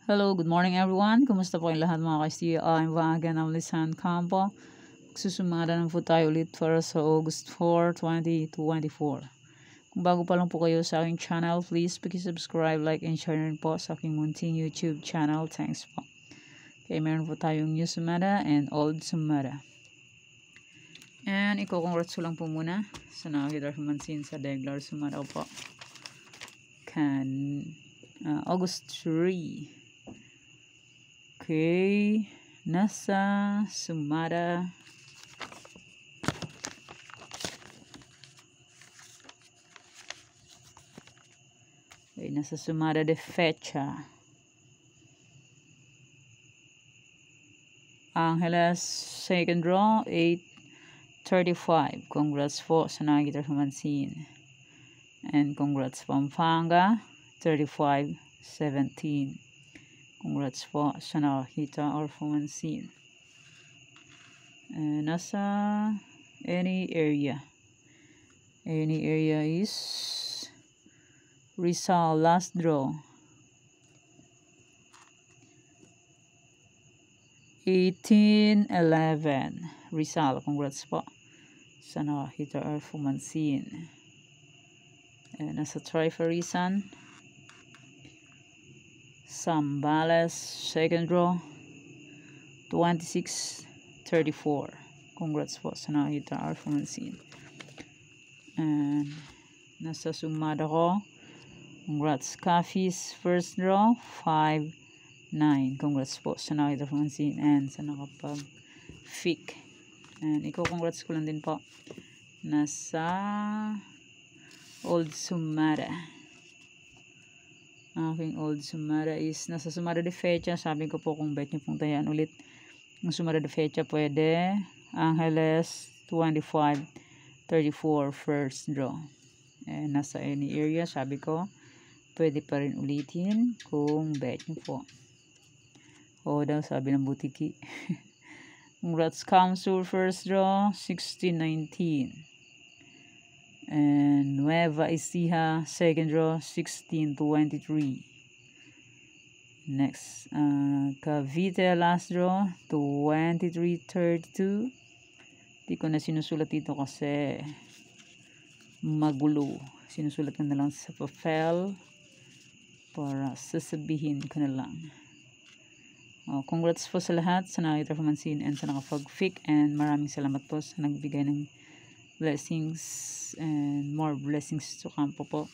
Hello, good morning everyone. Kumusta po kayong lahat mga ka-STL? I'm Vagan ng Lisan Campo. Susumada na po tayo ulit para sa August 4, 2024. Kung bago pa lang po kayo sa aking channel, please subscribe, like, and share rin po sa aking munting YouTube channel. Thanks po. Okay, meron po tayong new sumada and old sumada. And iko-congrats ko lang po muna sa nakakita mansin sa regular sumada po. August 3. Okay, nasa sumada de fecha. Angeles second draw 835. Congrats po sa nakikita mansin. And congrats Pampanga 3517. Congrats po sa nakakita or fumansin. Nasa any area. Any area is Rizal last draw. 1811. Rizal, congrats po sa nakakita or fumansin. Nasa Trifarisan. Zambales second draw 2634. Congrats po sa nakita or fumansin. And nasa sumada ko, congrats Cafis first draw 59. Congrats po sa nakita fumansin and sa nakapag fic. And congrats ko lang din po nasa old sumada. Aking old sumada is nasa sumada de fecha. Sabi ko po kung bet nyo pong tayan ulit ang sumada de fecha pwede Angeles 2534 first draw. Nasa any area sabi ko pwede pa rin ulitin kung bet nyo po. O daw sabi ng butiki. Congrats Kamsur first draw 1619. And Nueva Ecija second draw 1623. Next, Cavite last draw 2332. Di ko na sinusulat dito kasi magulo. Sinusulat ko na lang sa papel para sasabihin ko na lang. Congrats po sa lahat sa nakita fumansin and sa nakapag-fic, and maraming salamat po sa nagbigay ng blessings and more blessings to Campo po.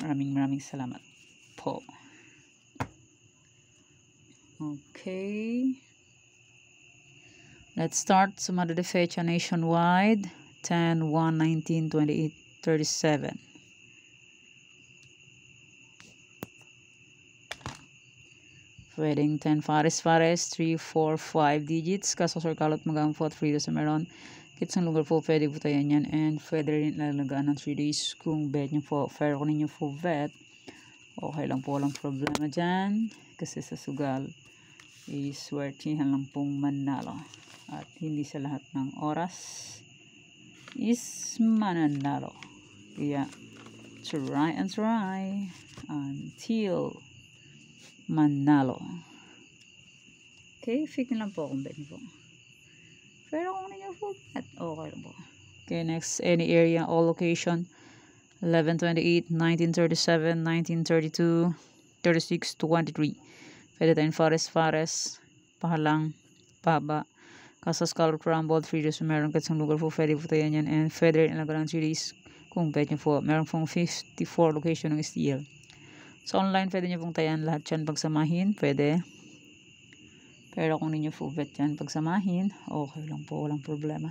Maraming salamat po. Okay. Let's start sumada de fecha nationwide 10, 1, 19, 28, 37. Pwedeng 10 Fares 3, 4, 5 digits. Kaso sir kalot magang 4 Frida sa meron. Kitsang lugar po pwede po tayo yan, and pwede rin lalagaan ng 3 days kung bet nyo po. Fair ko ninyo po bet. Okay lang po, walang problema dyan. Kasi sa sugal is swertihan lang pong manalo. At hindi sa lahat ng oras is mananalo. Kaya try and try until manalo. Okay, fick lang po kung bet nyo po. Pero kung ninyo po bet, okay lang po. Okay, next, any area, all location 1128, 1937, 1932, 36, 23. Pwede tayong Fares, Pahalang, Paba, Casas, Color, Crumble, 3 days. Meron katsang lugar po, pwede po tayo yan. And pwede rin alagaan 3 days kung bet nyo po. Meron pong 54 location ng STL. Sa online, pwede nyo pong tayan lahat yan pagsamahin, pwede. Pero kung ninyo po bet yan pagsamahin, okay lang po, walang problema.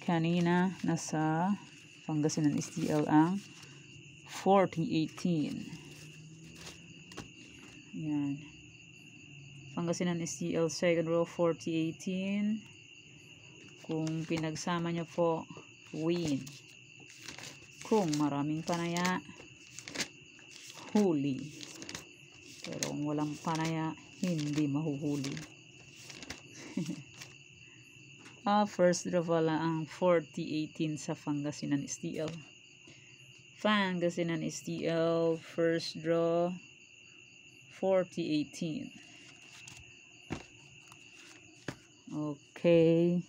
Kanina, nasa Pangasinan STL ang 4018. Yan. Pangasinan STL second row 4018. Kung pinagsama nyo po, win. Kung maraming panaya, huli. Pero kung walang panaya, hindi mahuhuli. First draw pala ang 4018 sa Pangasinan STL. Pangasinan STL first draw 4018. Okay.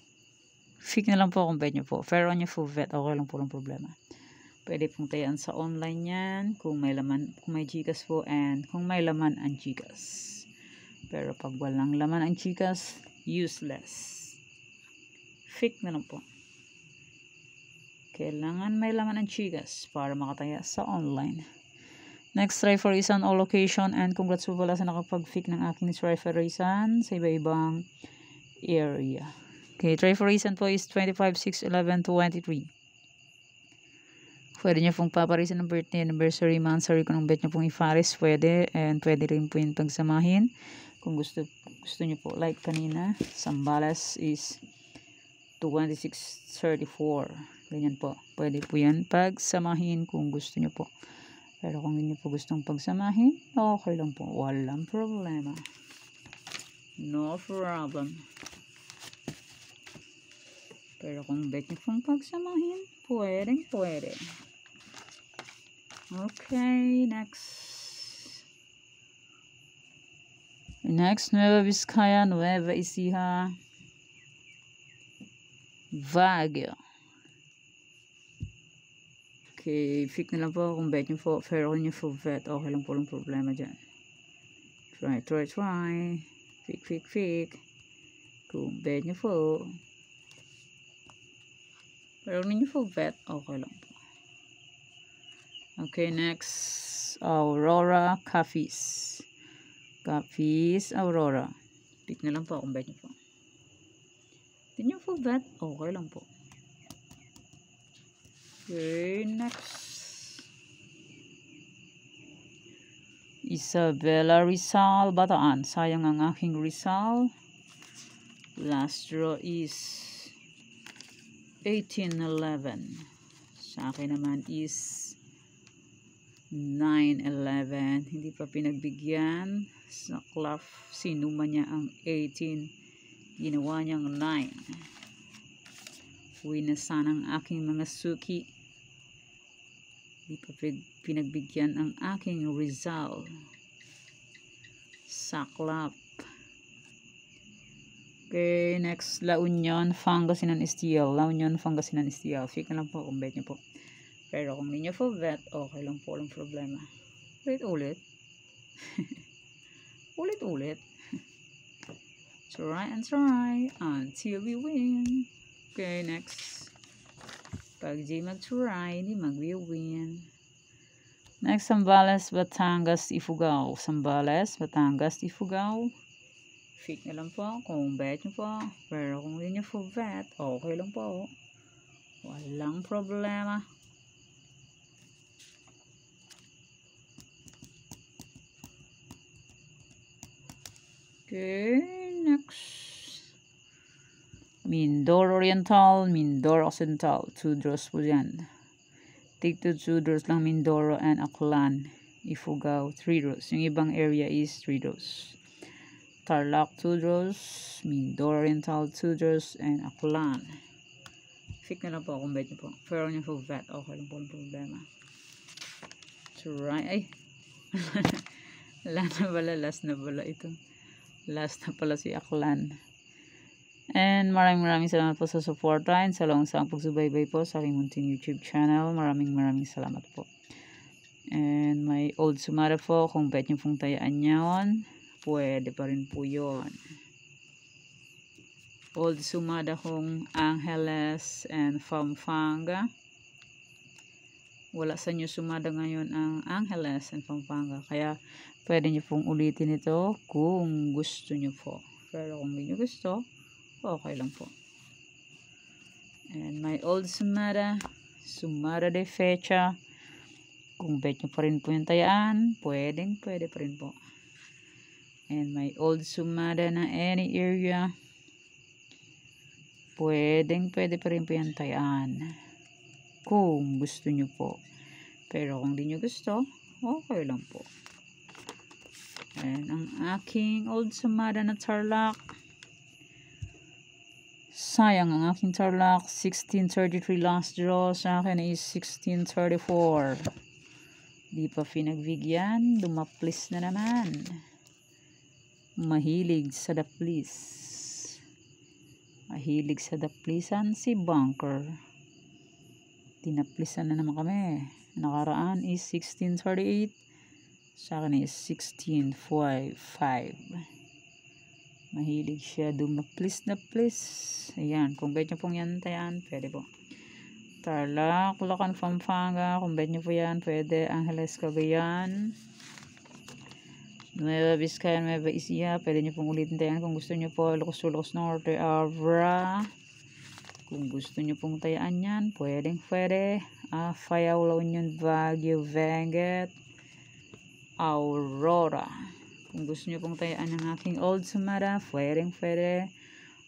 Fix na lang po kung bet nyo po. Fair on nyo full vet, okay lang po ng problema. Pwede pong tayaan sa online yan kung may laman, kung may Gcash po, and kung may laman ang Gcash. Pero pag walang laman ang Gcash, useless. Fix na lang po. Kailangan may laman ang Gcash para makataya sa online. Next try for is on all location, and congrats po pala sa nakapag-fix ng aking try for reason sa iba-ibang area. Okay, try for reason po is 25, 6, 11, 23. Pwede nyo pong paparisan ng birthday, anniversary, monthsary, kung bet nyo pong i-faris, pwede. And pwede rin po yung pagsamahin. Kung gusto nyo po, like kanina, Sambales is 2634. Ganyan po. Pwede po yan pagsamahin kung gusto nyo po. Pero kung hindi nyo po gustong pagsamahin, okay lang po. Walang problema. No problem. Pero kung bet nyo pong pagsamahin, pwede. Okay, next, Nueva Vizcaya, Nueva Ecija, Baguio. Okay, fix na lang po kung bet nyo po, fair on nyo full bet, okay lang po, lang problema dyan. Try. Fix. Kung bet nyo po, fair on nyo full bet, okay lang po. Okay, next, Aurora Cafes, Aurora. Pick na lang po kung bet nyo po. Hindi nyo full bet, okay lang po. Okay, next, Isabela Rizal, Bataan. Sayang ang aking Rizal. Last draw is 1811. Sa akin naman is 911. Hindi pa pinagbigyan sa cloth. Sinuma niya ang 18, ginawa niyang 9. Uwi na sana ang aking mga suki. Hindi pa pinagbigyan ang aking Rizal sa cloth. Okay, next, La Union, Pangasinan Steel. Fix na lang po kung bet niyo po. Pero kung hindi nyo full bet, okay lang po, walang problema. Ulit. Ulit. Try until we win. Okay, next. Pag di mag-try, hindi mag-win. Next, Sambales, Batangas, Ifugao. Fix na lang po kung bet nyo po. Pero kung hindi nyo full bet, okay lang po. Walang problema. Okay, next. Mindoro Oriental, Mindoro Occidental. 2 draws po yan. Take 2 draws lang, Mindoro and Aklan. Ifugao, 3 draws. Yung ibang area is 3 draws. Tarlac, 2 draws. Mindoro Oriental, 2 draws. And Aklan. Fix na lang po kung bet nyo po. Pero nyo full bet, okay lang po ang problema. Try. Ay. Last na pala ito. Last na pala si Aklan. And maraming salamat po sa support and sa long-sang pagsubaybay po sa aking munting YouTube channel. Maraming salamat po. And may old sumara po, kung bet nyo pong tayaan yun, pwede pa rin po yun. Old sumada kong Angeles and Pampanga. Wala sa inyo sumada ngayon ang Angeles and Pampanga. Kaya pwede nyo pong ulitin ito kung gusto nyo po. Pero kung hindi nyo gusto, okay lang po. And my old sumada de fecha. Kung bet nyo pa rin po yung tayaan, pwede pa rin po. And my old sumada na any area, pwede pa rin po yung tayaan. Kung gusto nyo po. Pero kung di nyo gusto, okay lang po. And ang aking old sumada na Tarlac, sayang ang aking Tarlac, 1633 last draw. Sa akin is 1634. Di pa pinagbigyan, dumaplis na naman. Mahilig sa daplis. Mahilig sa daplisan si Bunker. Tinaplisan na naman kami. Nakaraan is 1638. Sa akin is 1655. Mahilig siya dumaplis na please. Ayan, kung bet nyo pong yan tayan, pwede po. Tarlac, Bulacan, Pampanga, kung bet nyo po yan, pwede. Angeles, Cagayan, Nueva Vizcaya, Nueva Ecija, pwede nyo pong ulitin tayan kung gusto nyo po. Ilocos Norte, Abra, kung gusto nyo pong tayaan yan, pwede. Fayao, La Union, Baguio, Benguet, Aurora, kung gusto nyo pong tayaan ng aking Old Sumada, pwede.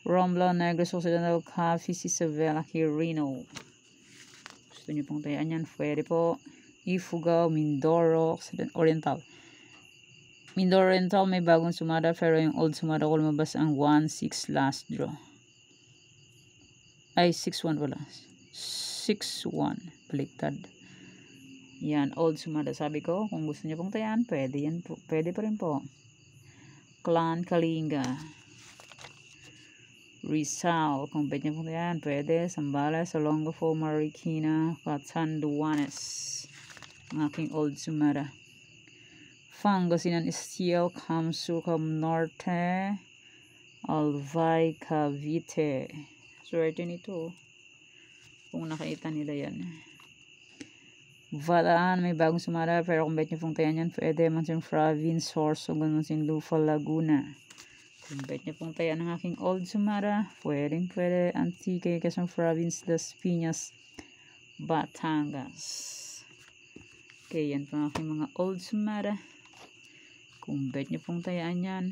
Romblon, Negros Occidental, Coffee, Isabela, Quirino, gusto nyo pong tayaan yan, pwede po. Ifugao, Mindoro, Oriental. Mindoro Oriental may bagong sumada, pero yung old sumada ko lumabas ang 1-6 last draw. Ay, 6-1 pala. 6-1. Baliktad. Yan, old sumada. Sabi ko, kung gusto nyo pong tayaan, pwede yan po. Pwede pa rin po. Clan Kalinga. Rizal, kung pwede nyo pong tayaan, pwede. Zambales, Olongapo, Marikina, Catanduanes. Ang aking old sumada. Pangasinan, Estiel, Kamsur, Cam Norte, Albay, Cavite. Swerte nito. Kung nakita nila yan. Bataan, may bagong sumada, pero kung bet nyo pong tayan yan, pwede. Monsoon Province, Sorsogon, Monsoon Lufa, Laguna. Kung bet nyo pong tayan ng aking old sumada, pwede. Antique, Quezon Province, Las Piñas, Batangas. Okay, yan po ang aking mga old sumada. Kung bet nyo pong tayaan yan,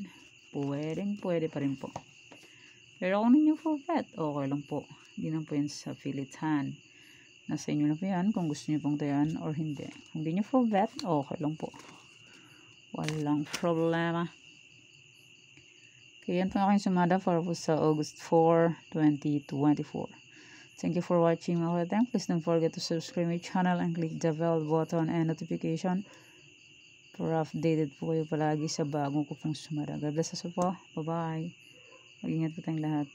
pwede pa rin po. Pero kung ninyo po bet, okay lang po. Hindi lang po yan sa pilitan. Nasa inyo na po yan kung gusto nyo pong tayaan or hindi. Kung hindi nyo po bet, okay lang po. Walang problema. Kaya yan po aking sumada para po sa August 4, 2024. Thank you for watching mga kapatid. Please don't forget to subscribe my channel and click the bell button and notification para updated po kayo palagi sa bagong ko pong sumada. God bless us po. Bye-bye. Mag-ingat po tayong lahat.